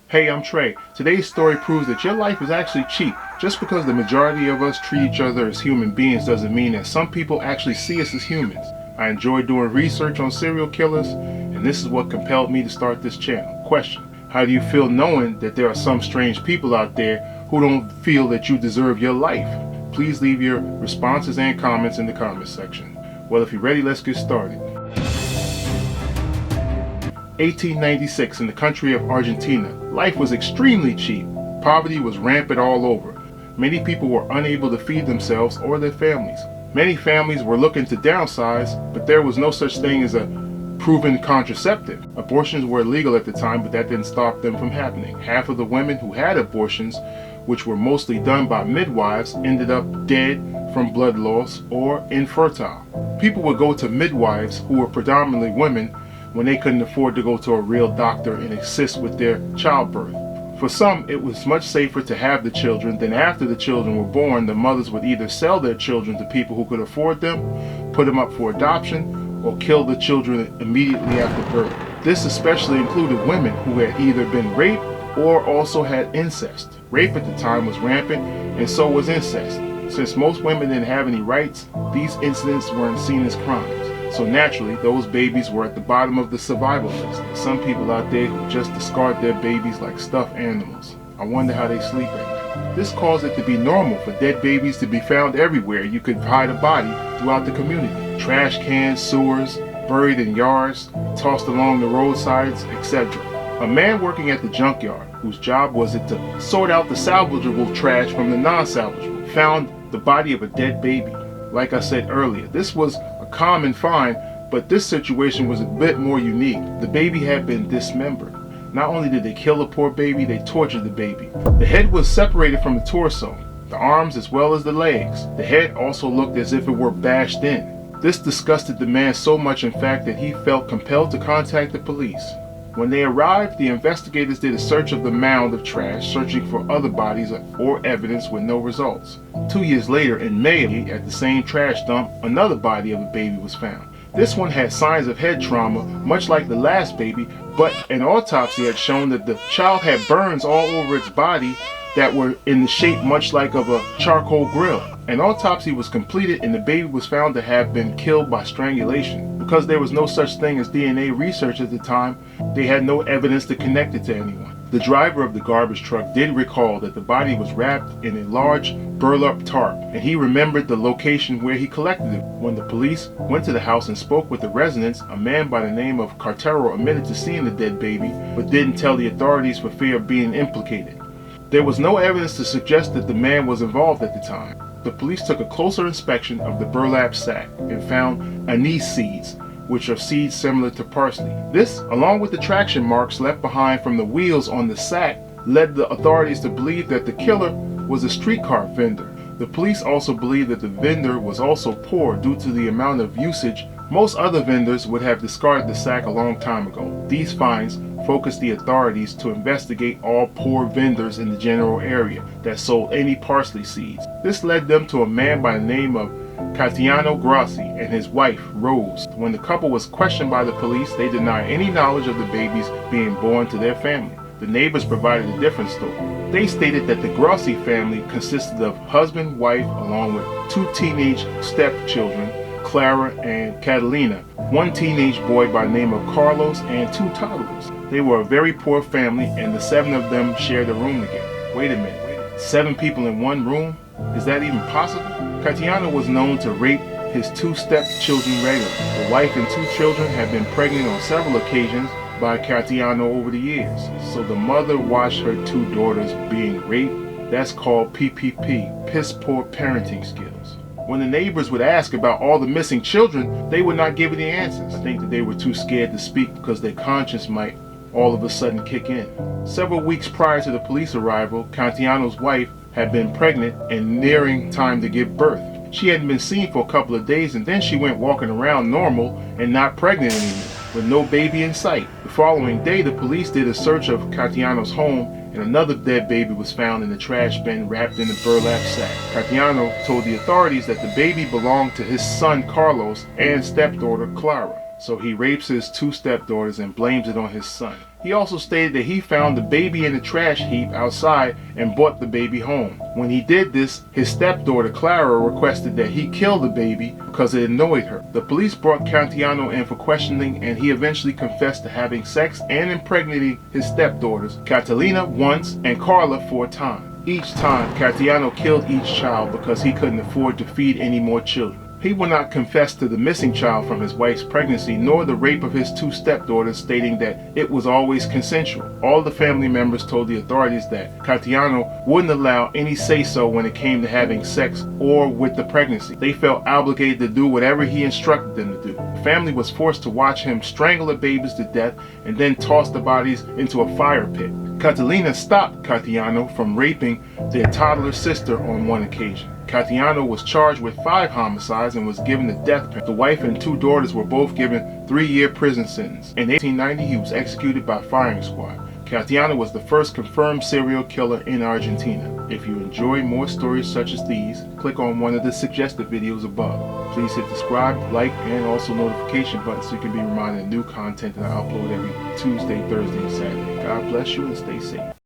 Hey, I'm Trey. Today's story proves that your life is actually cheap. Just because the majority of us treat each other as human beings doesn't mean that some people actually see us as humans. I enjoy doing research on serial killers, and this is what compelled me to start this channel. Question: how do you feel knowing that there are some strange people out there who don't feel that you deserve your life? Please leave your responses and comments in the comments section. Well, if you're ready, let's get started. 1896, in the country of Argentina, life was extremely cheap. Poverty was rampant all over. Many people were unable to feed themselves or their families. Many families were looking to downsize, but there was no such thing as a proven contraceptive. Abortions were illegal at the time, but that didn't stop them from happening. Half of the women who had abortions, which were mostly done by midwives, ended up dead from blood loss or infertile. People would go to midwives, who were predominantly women, when they couldn't afford to go to a real doctor and assist with their childbirth. For some, it was much safer to have the children. Then after the children were born, the mothers would either sell their children to people who could afford them, put them up for adoption, or kill the children immediately after birth. This especially included women who had either been raped or also had incest. Rape at the time was rampant, and so was incest. Since most women didn't have any rights, these incidents weren't seen as crimes. So naturally, those babies were at the bottom of the survival list. Some people out there who just discard their babies like stuffed animals. I wonder how they sleep at night. This caused it to be normal for dead babies to be found everywhere. You could hide a body throughout the community. Trash cans, sewers, buried in yards, tossed along the roadsides, etc. A man working at the junkyard, whose job was it to sort out the salvageable trash from the non-salvageable, found the body of a dead baby. Like I said earlier, this was a common find, but this situation was a bit more unique. The baby had been dismembered. Not only did they kill the poor baby, they tortured the baby. The head was separated from the torso, the arms as well as the legs. The head also looked as if it were bashed in. This disgusted the man so much, in fact, that he felt compelled to contact the police. When they arrived, the investigators did a search of the mound of trash, searching for other bodies or evidence with no results. 2 years later, in May, at the same trash dump, another body of a baby was found. This one had signs of head trauma, much like the last baby, but an autopsy had shown that the child had burns all over its body that were in the shape much like of a charcoal grill. An autopsy was completed and the baby was found to have been killed by strangulation. Because there was no such thing as DNA research at the time, they had no evidence to connect it to anyone. The driver of the garbage truck did recall that the body was wrapped in a large burlap tarp, and he remembered the location where he collected it. When the police went to the house and spoke with the residents, a man by the name of Cartero admitted to seeing the dead baby, but didn't tell the authorities for fear of being implicated. There was no evidence to suggest that the man was involved at the time. The police took a closer inspection of the burlap sack and found anise seeds, which are seeds similar to parsley. This, along with the traction marks left behind from the wheels on the sack, led the authorities to believe that the killer was a streetcar vendor. The police also believed that the vendor was also poor due to the amount of usage. Most other vendors would have discarded the sack a long time ago. These finds focused the authorities to investigate all poor vendors in the general area that sold any parsley seeds. This led them to a man by the name of Catiano Grossi and his wife, Rose. When the couple was questioned by the police, they denied any knowledge of the babies being born to their family. The neighbors provided a different story. They stated that the Grossi family consisted of husband, wife, along with 2 teenage stepchildren, Clara and Catalina, 1 teenage boy by the name of Carlos, and 2 toddlers. They were a very poor family, and the 7 of them shared a room together. Wait a minute, 7 people in one room? Is that even possible? Catiano was known to rape his 2 stepchildren regularly. The wife and 2 children had been pregnant on several occasions by Catiano over the years. So the mother watched her 2 daughters being raped. That's called PPP, piss poor parenting skills. When the neighbors would ask about all the missing children, they would not give any answers. I think that they were too scared to speak because their conscience might all of a sudden kick in. Several weeks prior to the police arrival, Catiano's wife had been pregnant and nearing time to give birth. She hadn't been seen for a couple of days, and then she went walking around normal and not pregnant anymore, with no baby in sight. The following day, the police did a search of Catiano's home, and another dead baby was found in the trash bin wrapped in a burlap sack. Catiano told the authorities that the baby belonged to his son Carlos and stepdaughter Clara. so he rapes his two stepdaughters and blames it on his son. He also stated that he found the baby in a trash heap outside and brought the baby home. When he did this, his stepdaughter Clara requested that he kill the baby because it annoyed her. The police brought Catiano in for questioning, and he eventually confessed to having sex and impregnating his stepdaughters, Catalina once and Carla 4 times. Each time, Catiano killed each child because he couldn't afford to feed any more children. He will not confess to the missing child from his wife's pregnancy, nor the rape of his 2 stepdaughters, stating that it was always consensual. All the family members told the authorities that Catiano wouldn't allow any say-so when it came to having sex or with the pregnancy. They felt obligated to do whatever he instructed them to do. The family was forced to watch him strangle the babies to death and then toss the bodies into a fire pit. Catalina stopped Catiano from raping their toddler sister on one occasion. Catiano was charged with 5 homicides and was given the death penalty. The wife and 2 daughters were both given 3-year prison sentence. In 1890, he was executed by firing squad. Catiano was the first confirmed serial killer in Argentina. If you enjoy more stories such as these, click on one of the suggested videos above. Please hit subscribe, like, and also notification button so you can be reminded of new content that I upload every Tuesday, Thursday, and Saturday. God bless you and stay safe.